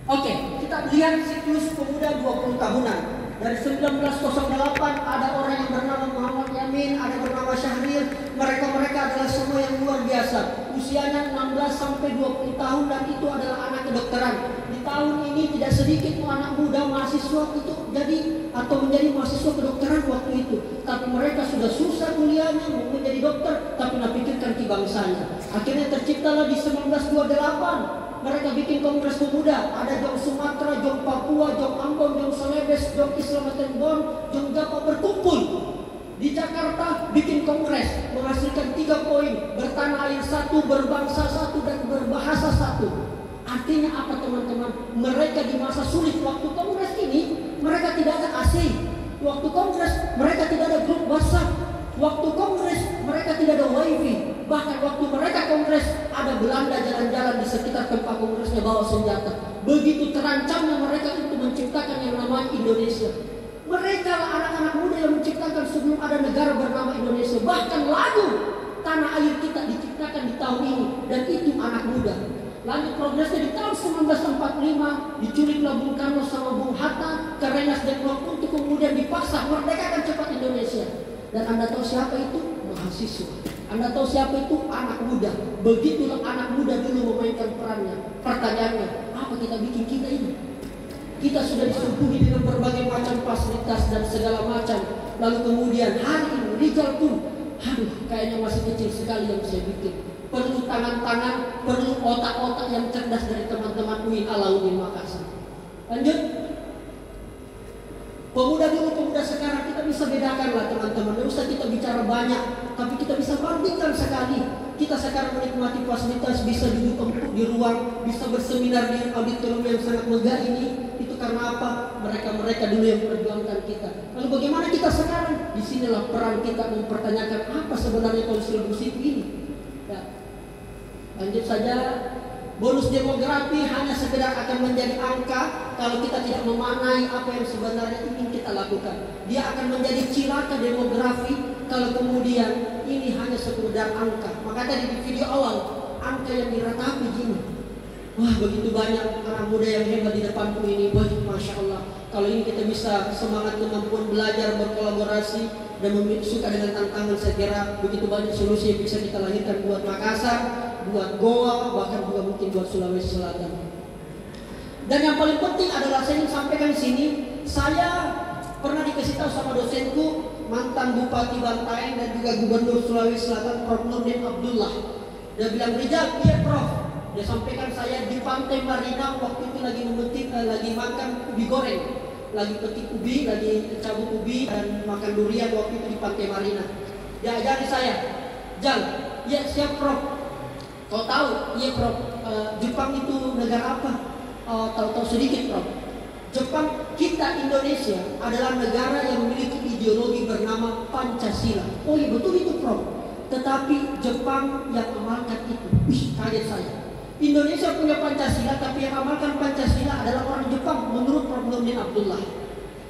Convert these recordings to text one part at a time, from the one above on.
Oke, kita lihat siklus pemuda 20 tahunan. Dari 1908 ada orang yang bernama Muhammad Yamin, ada bernama Syahrir. Mereka adalah semua yang luar biasa. Usianya 16 sampai 20 tahun dan itu adalah anak kedokteran. Di tahun ini tidak sedikit anak muda mahasiswa itu menjadi mahasiswa kedokteran waktu itu. Tapi mereka sudah susah kuliahnya mau menjadi dokter, tapi tidak pikirkan kebangsanya. Akhirnya terciptalah di 1928. Mereka bikin kongres pemuda, ada Jong Sumatera, Jong Papua, Jong Ambon, Jong Celebes, Jong Islamatan Bon, Jong Japa berkumpul di Jakarta bikin kongres, menghasilkan 3 poin: bertanah air satu, berbangsa satu, dan berbahasa satu. Artinya apa teman-teman? Mereka di masa sulit waktu kongres ini, mereka tidak ada AC. Waktu kongres mereka tidak ada grup WhatsApp. Waktu kongres mereka tidak ada wifi. Bahkan waktu mereka kongres ada Belanda jalan-jalan di sekitar tempat kongresnya bawa senjata. Begitu terancamnya mereka untuk menciptakan yang namanya Indonesia. Mereka lah anak-anak muda yang menciptakan sebelum ada negara bernama Indonesia. Bahkan lagu Tanah Air Kita diciptakan di tahun ini, dan itu anak muda. Lanjut progresnya di tahun 1945 diculiklah Bung Karno sama Bung Hatta ke Rengas Dengklok untuk kemudian dipaksa merdekakan cepat Indonesia. Dan Anda tahu siapa itu? Mahasiswa. Anda tahu siapa itu? Anak muda. Begitulah anak muda dulu memainkan perannya. Pertanyaannya, apa kita bikin kita ini? Kita sudah disuguhi dengan berbagai macam fasilitas dan segala macam. Lalu kemudian hari ini Rijal pun, kayaknya masih kecil sekali yang saya bikin. Perlu tangan-tangan, perlu otak-otak yang cerdas dari teman-teman UIN Alauddin Makassar. Lanjut. Pemuda dulu, pemuda sekarang kita bisa bedakan lah teman-teman. Tidak usah kita bicara banyak, tapi kita bisa bandingkan sekali. Kita sekarang menikmati fasilitas, bisa duduk empuk di ruang, bisa berseminar di auditorium yang sangat megah ini. Itu karena apa? Mereka dulu yang memperjuangkan kita. Lalu bagaimana kita sekarang? Disinilah peran kita mempertanyakan apa sebenarnya kontribusi ini. Ya. Lanjut saja. Bonus demografi hanya sekedar akan menjadi angka kalau kita tidak memaknai apa yang sebenarnya ingin kita lakukan. Dia akan menjadi cilaka demografi kalau kemudian ini hanya sekedar angka. Maka tadi di video awal, angka yang diratapi gini. Wah, begitu banyak anak muda yang hebat di depanku ini. Wah, Masya Allah. Kalau ini kita bisa semangat kemampuan belajar, berkolaborasi, dan suka dengan tantangan, saya kira begitu banyak solusi yang bisa kita lahirkan buat Makassar, buat Goa, bahkan juga mungkin buat Sulawesi Selatan. Dan yang paling penting adalah saya ingin sampaikan di sini, saya pernah dikasih tahu sama dosenku, mantan Bupati Bantaeng dan juga Gubernur Sulawesi Selatan, Prof. Nurdin Abdullah. Dia bilang, Rijal, iya Prof. Dia sampaikan saya di Pantai Marina waktu itu lagi makan ubi goreng, lagi petik ubi, lagi cabut ubi dan makan durian waktu itu di Pantai Marina. Dia ajari saya, Jal, ya siap Prof. Kau tahu? Iya Prof. Jepang itu negara apa? Tahu-tahu sedikit Prof. Jepang, kita Indonesia adalah negara yang memiliki ideologi bernama Pancasila. Oh iya betul itu Prof. Tetapi Jepang yang amalkan itu. Kaget saya. Indonesia punya Pancasila, tapi yang amalkan Pancasila adalah orang Jepang menurut Prof. Nurdin Abdullah.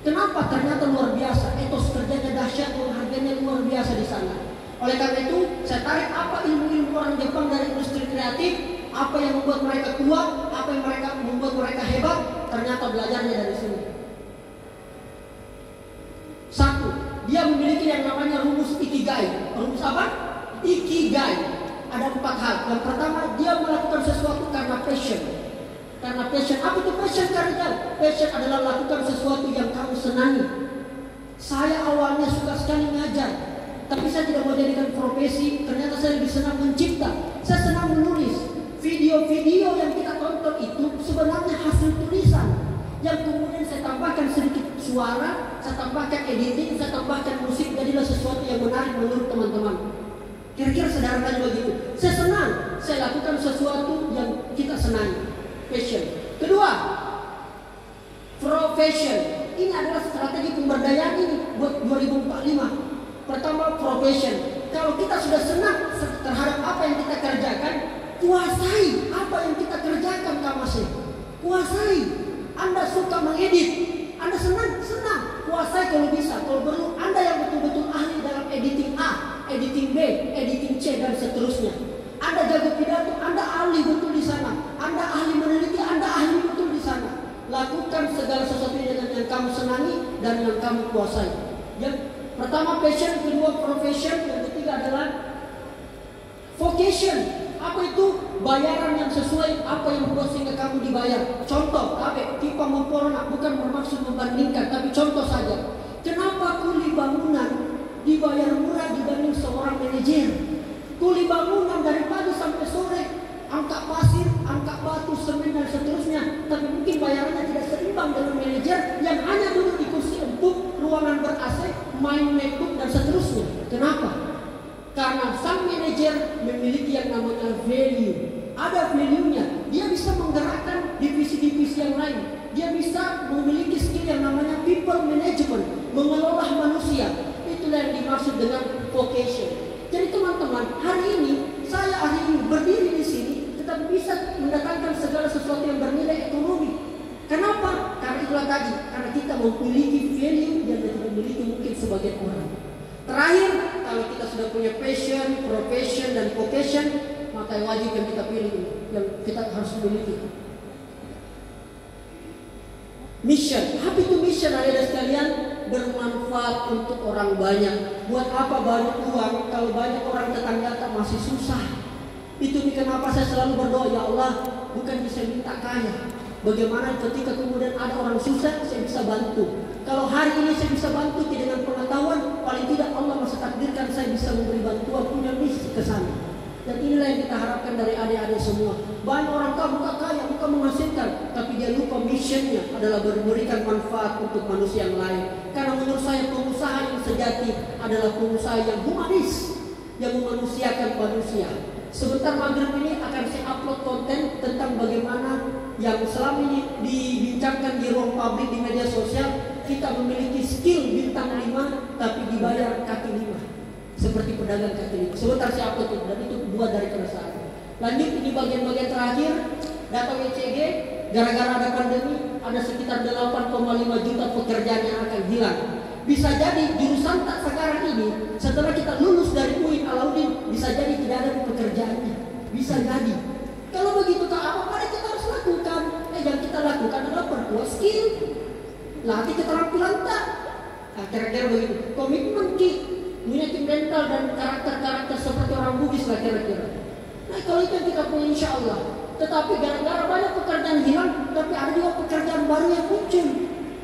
Kenapa? Ternyata luar biasa. Etos kerjanya dahsyat, penghargaannya luar biasa di sana. Oleh karena itu, saya tarik apa ilmu-ilmu orang Jepang dari industri kreatif, apa yang membuat mereka kuat, apa yang membuat mereka hebat, ternyata belajarnya dari sini. Satu, dia memiliki yang namanya rumus Ikigai. Rumus apa? Ikigai. Ada 4 hal. Yang pertama, dia melakukan sesuatu karena passion. Karena passion. Apa itu passion karena? Passion adalah lakukan sesuatu yang kamu senangi. Saya awalnya suka sekali ngajar, tapi saya tidak mau jadikan profesi. Ternyata saya lebih senang mencipta. Saya senang menulis. Video-video yang kita tonton itu sebenarnya hasil tulisan yang kemudian saya tambahkan sedikit suara, saya tambahkan editing, saya tambahkan musik. Jadilah sesuatu yang menarik menurut teman-teman. Kira-kira sederhananya begitu. Saya senang, saya lakukan sesuatu yang kita senangi. Passion. Kedua, profession. Ini adalah strategi pemberdayaan ini buat 2045. Pertama, profession. Kalau kita sudah senang terhadap apa yang kita kerjakan, kuasai apa yang kita kerjakan, Kamase. Kuasai. Anda suka mengedit, Anda senang, kuasai kalau bisa. Kalau perlu, Anda yang betul-betul ahli dalam editing A, editing B, editing C, dan seterusnya. Anda jago pidato, Anda ahli betul di sana. Anda ahli meneliti, Anda ahli betul di sana. lakukan segala sesuatu dengan yang kamu senangi dan yang kamu kuasai. Yang pertama passion, kedua profession, yang ketiga adalah vocation. Apa itu? Bayaran yang sesuai apa yang membuat sehingga kamu dibayar. Contoh, tipe memporona, bukan bermaksud membandingkan, tapi contoh saja. Kenapa kuli bangunan dibayar murah dibanding seorang manajer? Kuli bangunan dari pagi sampai sore, angkat pasir, angkat batu, semen dan seterusnya, tapi mungkin bayarannya tidak seimbang dengan manajer yang hanya duduk di kursi empuk, ruangan ber-AC, main MacBook dan seterusnya. Kenapa? Karena sang manajer memiliki yang namanya value. Ada value-nya. Dia bisa menggerakkan divisi-divisi yang lain. Dia bisa memiliki skill yang namanya people management, mengelola manusia. Itulah yang dimaksud dengan vocation. Jadi teman-teman, saya hari ini berdiri di sini, tetapi bisa mendatangkan segala sesuatu yang bernilai ekonomi. Kenapa? Karena itulah tadi, karena kita memiliki value yang tidak dimiliki mungkin sebagian orang. Terakhir, kalau kita sudah punya passion, profession, dan vocation, maka yang wajib yang kita pilih, yang kita harus memiliki mission. Apa itu mission, adik-adik sekalian? Bermanfaat untuk orang banyak. Buat apa banyak uang kalau banyak orang tetangga masih susah? Itu kenapa saya selalu berdoa, ya Allah, bukan bisa minta kaya. Bagaimana ketika kemudian ada orang susah, saya bisa bantu. Kalau hari ini saya bisa bantu dengan pengetahuan, paling tidak Allah masih takdirkan saya bisa memberi bantuan, punya misi ke sana. Dan inilah yang kita harapkan dari adik-adik semua. Banyak orang bukan kaya, bukan menghasilkan, tapi dia lupa missionnya adalah memberikan manfaat untuk manusia yang lain. Karena menurut saya pengusaha yang sejati adalah pengusaha yang humanis, yang memanusiakan manusia. Sebentar maghrib ini akan saya upload konten tentang bagaimana yang selama ini dibincangkan di ruang publik di media sosial. Kita memiliki skill bintang 5 tapi dibayar kaki 5, seperti pedagang kaki 5. Sebentar saya upload itu, dan itu buat dari keresahan. Lanjut, ini bagian-bagian terakhir. Data WCG, gara-gara ada pandemi, ada sekitar 8,5 juta pekerjaan yang akan hilang. Bisa jadi jurusan tak sekarang ini, setelah kita lulus dari UIN Alauddin, bisa jadi tidak ada pekerjaannya. Bisa jadi. Kalau begitu, apa yang kita harus lakukan? Yang kita lakukan adalah perkuat skill, latih keterampilan tak. Kira-kira begitu. Komitmen punya tim mental dan karakter-karakter seperti orang Bugis lah kira-kira. Nah, kalau itu kita punya insya Allah. Tetapi gara-gara banyak pekerjaan hilang, tapi ada juga pekerjaan baru yang muncul.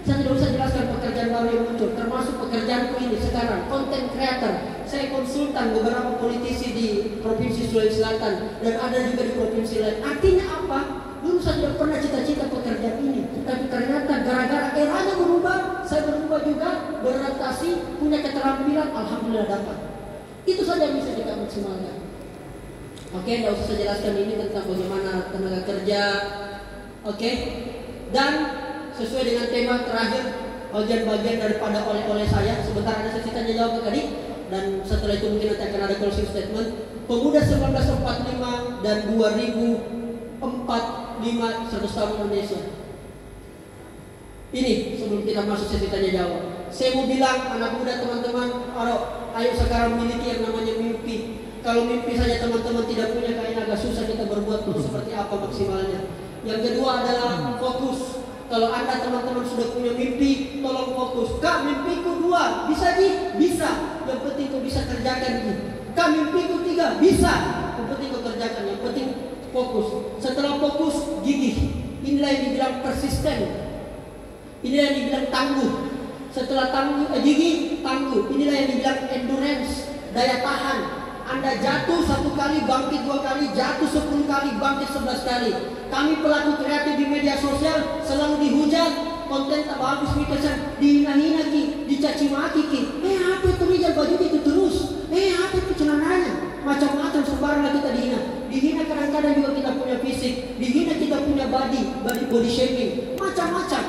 Saya tidak usah jelaskan pekerjaan baru yang muncul, termasuk pekerjaanku ini sekarang, content creator. Saya konsultan beberapa politisi di Provinsi Sulawesi Selatan dan ada juga di provinsi lain. Artinya apa? Dulu saya tidak pernah cita-cita pekerjaan ini, tapi ternyata gara-gara eranya berubah, saya berubah juga, beradaptasi, punya keterampilan, alhamdulillah dapat. Itu saja yang bisa kita maksimalkan. Oke, tidak usah saya jelaskan ini tentang bagaimana tenaga kerja. Oke, dan sesuai dengan tema terakhir, bagian-bagian daripada oleh-oleh saya. Sebentar ada sesi tanya jawab tadi, dan setelah itu mungkin nanti akan ada closing statement. Pemuda 1945 dan 2045 100 tahun Indonesia. Ini sebelum kita masuk sesi tanya jawab, saya mau bilang anak muda teman-teman, ayo sekarang memiliki yang namanya mimpi. Kalau mimpi saja teman-teman tidak punya, kayaknya agak susah kita berbuat seperti apa maksimalnya. Yang kedua adalah fokus. Kalau Anda teman-teman sudah punya mimpi, tolong fokus. Kak, mimpiku 2, bisa Ji? Bisa. Yang penting kau bisa kerjakan Ji. Kak, mimpiku 3, bisa. Yang penting kau kerjakan, yang penting fokus. Setelah fokus, gigih. Inilah yang dibilang persisten. Inilah yang dibilang tangguh. Setelah gigih, tangguh. Inilah yang dibilang endurance, daya tahan. Anda jatuh 1 kali, bangkit 2 kali, jatuh 10 kali, bangkit 11 kali. Kami pelaku kreatif di media sosial selalu dihujat, konten tak bagus, mikasan, dihina-hina ki, dicaci maki ki. Apa itu Rijal baju itu terus? Apa itu celananya? Macam-macam sembarang kita dihina. Dihina kadang-kadang juga kita punya fisik, dihina kita punya body shaming, macam-macam.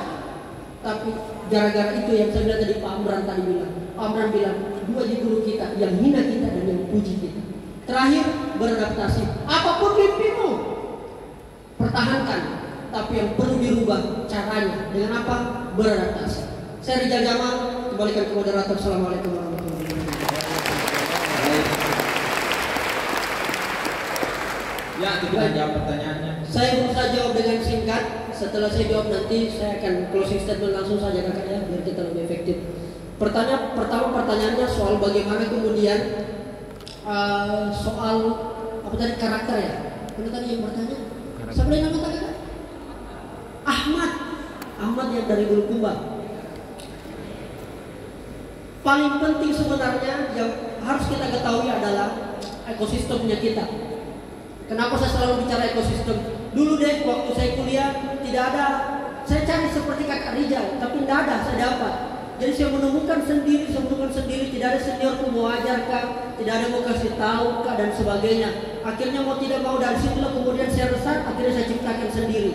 Tapi gara-gara itu yang saya bilang tadi, Pak Amran tadi bilang. Pak Amran bilang, 2 guru kita, yang hina kita dan yang puji kita. Terakhir, beradaptasi. Apapun mimpimu, pertahankan. Tapi yang perlu dirubah caranya. Dengan apa? Beradaptasi. Saya Rijal Jamal, kembalikan ke moderator. Assalamualaikum warahmatullahi wabarakatuh. Ya, kita jawab pertanyaannya. Saya berusaha jawab dengan singkat. setelah saya jawab nanti saya akan closing statement langsung saja kakak ya, biar kita lebih efektif. Pertanyaannya soal bagaimana kemudian soal apa tadi, karakter ya. Mana tadi yang bertanya? Siapa yang nama tadi? Ahmad yang dari Bulukumba. Paling penting sebenarnya yang harus kita ketahui adalah ekosistemnya kita. Kenapa saya selalu bicara ekosistem? Dulu deh waktu saya kuliah tidak ada, saya cari seperti kakak Rijal, tapi tidak ada saya dapat. Jadi saya menemukan sendiri, tidak ada seniorku mau ajarkan, tidak ada mau kasih tahu kak dan sebagainya. Akhirnya mau tidak mau dari situlah kemudian saya resah, akhirnya saya ciptakan sendiri.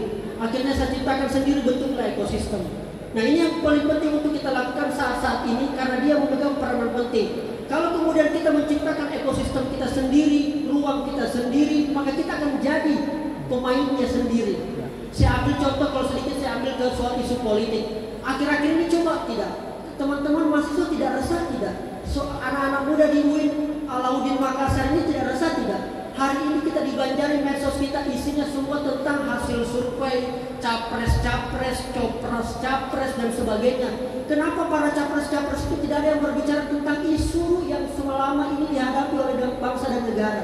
Bentuklah ekosistem. Nah ini yang paling penting untuk kita lakukan saat ini karena dia memegang peranan penting. Kalau kemudian kita menciptakan ekosistem kita sendiri, ruang kita sendiri, maka kita akan jadi pemainnya sendiri. Saya ambil contoh, kalau sedikit saya ambil ke soal isu politik. Akhir-akhir ini coba tidak, teman-teman mahasiswa tidak resah tidak? Anak-anak muda di UIN Alauddin Makassar ini tidak resah tidak? Hari ini kita di Banjaran, medsos kita isinya semua tentang hasil survei, capres-capres, copres-capres dan sebagainya. Kenapa para capres-capres itu tidak ada yang berbicara tentang isu yang selama ini dihadapi oleh bangsa dan negara?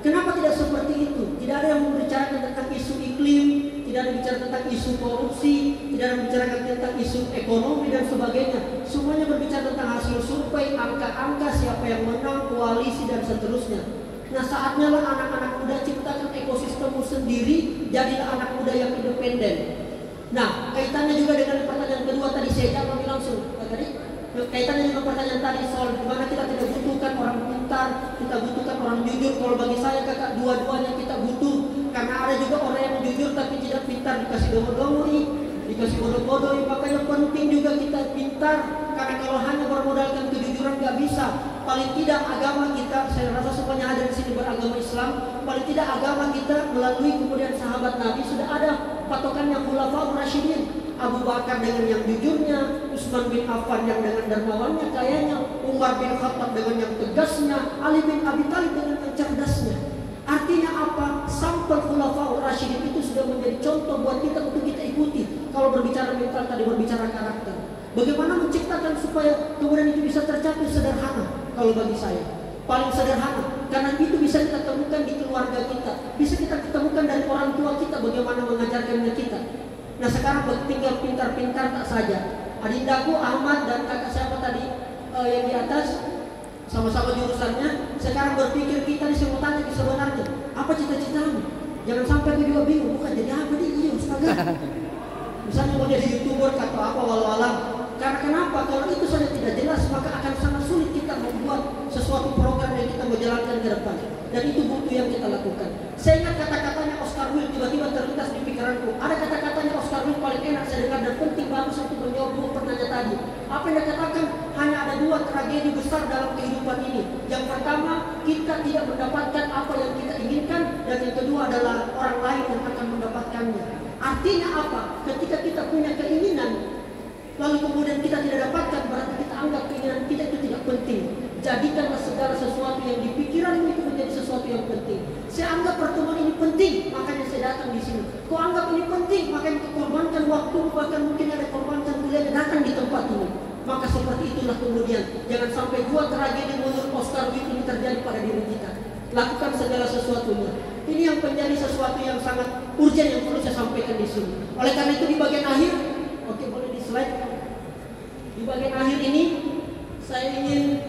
Kenapa tidak seperti itu? Tidak ada yang membicarakan tentang isu iklim, tidak ada bicara tentang isu korupsi, tidak ada membicarakan tentang isu ekonomi dan sebagainya. Semuanya berbicara tentang hasil survei, angka-angka, siapa yang menang, koalisi dan seterusnya. Nah saatnya lah anak-anak muda ciptakan ekosistemmu sendiri, jadilah anak muda yang independen. Nah kaitannya juga dengan pertanyaan kedua tadi, saya jawab langsung tadi. Kaitannya dengan pertanyaan tadi soal bagaimana kita tidak butuhkan orang pintar, kita butuhkan orang jujur. Kalau bagi saya kakak, dua-duanya kita butuh. Karena ada juga orang yang jujur tapi tidak pintar, dikasih domo-domoi, dikasih bodoh-bodohi. Makanya penting juga kita pintar, karena kalau hanya bermodalkan kejujuran nggak bisa. Paling tidak agama kita, saya rasa semuanya ada di sini beragama Islam. Paling tidak agama kita melalui kemudian sahabat Nabi sudah ada patokannya, Khulafaur Rasyidin. Abu Bakar dengan yang jujurnya, Utsman bin Affan yang dengan dermawannya, kayanya, Umar bin Khattab dengan yang tegasnya, Ali bin Abi Thalib dengan yang cerdasnya. Artinya apa? Sampel Khulafaur Rasyidin itu sudah menjadi contoh buat kita untuk kita ikuti. Kalau berbicara mental tadi, berbicara karakter. Bagaimana menciptakan supaya kemudian itu bisa tercapai? Sederhana kalau bagi saya. Paling sederhana. Karena itu bisa kita temukan di keluarga kita. Bisa kita ketemukan dari orang tua kita bagaimana mengajarkannya kita. Nah sekarang tinggal pintar-pintar tak saja. Adindaku Ahmad dan kakak siapa tadi yang di atas sama-sama jurusannya. Sekarang berpikir kita nih, saya mau tanya sebenarnya apa cita-citamu? Jangan sampai aku juga bingung, bukan jadi apa nih? Iya astaga. Misalnya mau jadi YouTuber atau apa, walau alam. Karena kenapa? Kalau itu saja tidak jelas, maka akan sangat sulit kita membuat sesuatu program yang kita mau jalankan ke depan. Dan itu butuh yang kita lakukan. Saya ingat kata-katanya Oscar Wilde tiba-tiba terlintas di pikiranku. Ada kata-katanya Oscar Wilde paling enak saya dengar dan penting bagus untuk menjawab dua pertanyaan tadi. Apa yang dia katakan? Hanya ada dua tragedi besar dalam kehidupan ini. Yang pertama, kita tidak mendapatkan apa yang kita inginkan, dan yang kedua adalah orang lain yang akan mendapatkannya. Artinya apa? Ketika kita punya keinginan, lalu kemudian kita tidak dapatkan, berarti kita anggap keinginan kita itu tidak penting. Jadikanlah segala sesuatu yang di pikiranmu itu menjadi sesuatu yang penting. Saya anggap pertemuan ini penting, makanya saya datang di sini. Kau anggap ini penting, makanya kau korbankan waktu, bahkan mungkin ada korbankan kuliah datang di tempat ini. Maka seperti itulah kemudian. Jangan sampai dua tragedi menurut Oscar Wilde ini terjadi pada diri kita. Lakukan segala sesuatunya. Ini yang menjadi sesuatu yang sangat urgent yang perlu saya sampaikan di sini. Oleh karena itu di bagian akhir, oke boleh di slide. Di bagian akhir ini saya ingin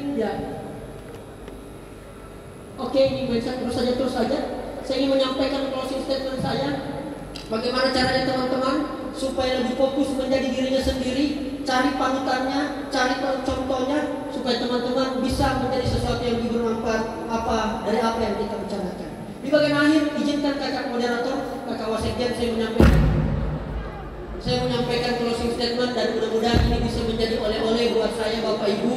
ini mention terus saja. Saya ingin menyampaikan closing statement saya. Bagaimana caranya teman-teman supaya lebih fokus menjadi dirinya sendiri, cari panutannya, cari contohnya, supaya teman-teman bisa menjadi sesuatu yang bermanfaat dari apa yang kita bicarakan. Di bagian akhir, izinkan kakak moderator, kakak wasekjen saya menyampaikan closing statement, dan mudah-mudahan ini bisa menjadi oleh-oleh buat saya, Bapak Ibu,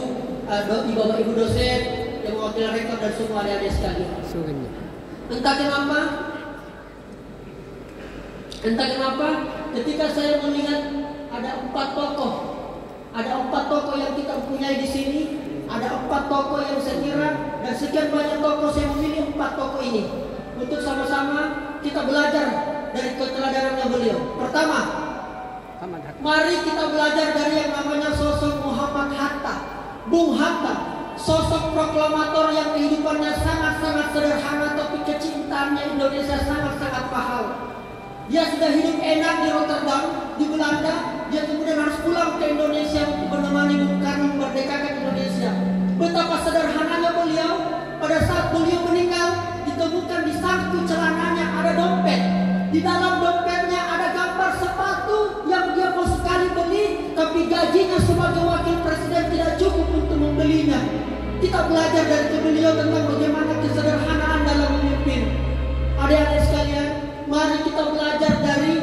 Bapak Ibu dosen, yang mewakili rektor dan semua adik-adik sekalian. Entah kenapa ketika saya melihat ada empat tokoh yang kita punyai di sini, ada 4 tokoh yang saya kira, dan sekian banyak tokoh, saya memilih 4 tokoh ini untuk sama-sama kita belajar dari keteladanan beliau. Pertama, mari kita belajar dari yang namanya sosok Muhammad Hatta, Bung Hatta, sosok proklamator yang kehidupannya sangat-sangat sederhana, tapi kecintaannya Indonesia sangat-sangat mahal. Dia sudah hidup enak di Rotterdam, di Belanda. Dia kemudian harus pulang ke Indonesia untuk menemani Bung Karno memerdekakan Indonesia. Betapa sederhananya beliau. Pada saat beliau meninggal, ditemukan di saku celananya ada dompet. Di dalam dompetnya ada gambar sepatu yang dia mau sekali beli, tapi gajinya sebagai wakil presiden tidak cukup untuk membelinya. Kita belajar dari beliau tentang bagaimana kesederhanaan dalam memimpin. Adik-adik sekalian, mari kita belajar dari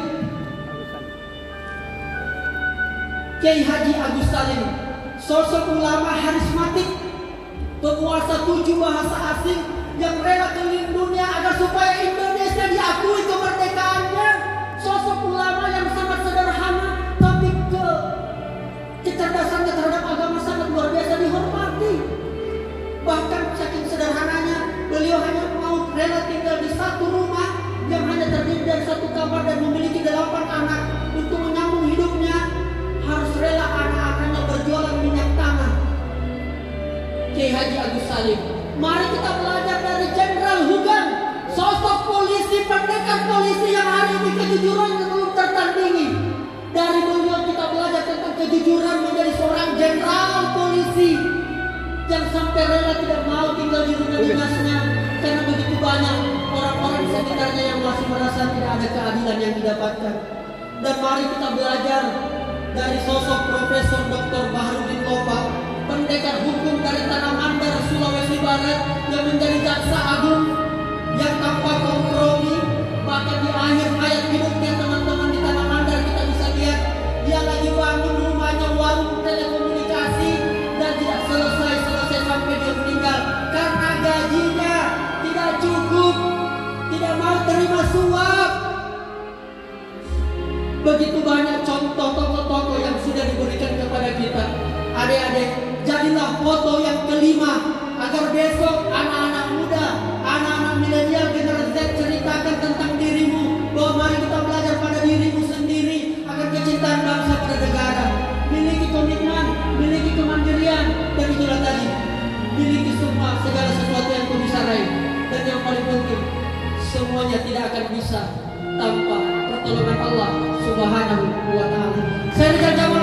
Kiai Haji Agus Salim, sosok ulama harismatik, penguasa 7 bahasa asing yang rela keliling dunia agar supaya Indonesia diakui kemerdekaannya. Sosok ulama yang sangat sederhana, tapi kecerdasannya terhadap agama sangat luar biasa dihormati. Bahkan saking sederhananya, beliau hanya mau rela tinggal di satu rumah yang hanya terdiri dari satu kamar dan memiliki 8 anak. Untuk menyambung hidupnya, harus rela anak-anaknya berjualan minyak tanah. Kiai Haji Agus Salim. Mari kita belajar dari Jenderal Hugan, sosok polisi, pendekar polisi yang hari ini kejujurannya belum tertandingi. Dari beliau kita belajar tentang kejujuran menjadi seorang jenderal polisi yang sampai rela tidak mau tinggal di rumah dinasnya karena begitu banyak orang-orang di sekitarnya yang masih merasa tidak ada keadilan yang didapatkan. Dan mari kita belajar dari sosok Profesor Dr. Baharudin Lopa, pendekar hukum dari Tanah Mandar, Sulawesi Barat, yang menjadi jaksa agung yang tanpa kompromi. Bahkan di akhir hayat hidupnya teman-teman di Tanah Mandar kita bisa lihat dia lagi bangun rumahnya warung telekomunikasi dan tidak selesai sampai dia meninggal karena gajinya tidak cukup, tidak mau terima suap. Begitu banyak contoh tokoh-tokoh yang sudah diberikan kepada kita. Adik-adik, jadilah foto yang kelima agar besok anak-anak muda, anak-anak milenial generasi Z ceritakan tentang dirimu, bahwa mari kita belajar pada dirimu sendiri akan kecintaan bangsa pada negara. Miliki komitmen, miliki kemandirian, dan itulah tadi, miliki semua segala sesuatu yang kau bisa raih. Dan yang paling penting, semuanya tidak akan bisa tanpa pertolongan Allah Subhanahu wa Ta'ala. Saya Rizal Jamal,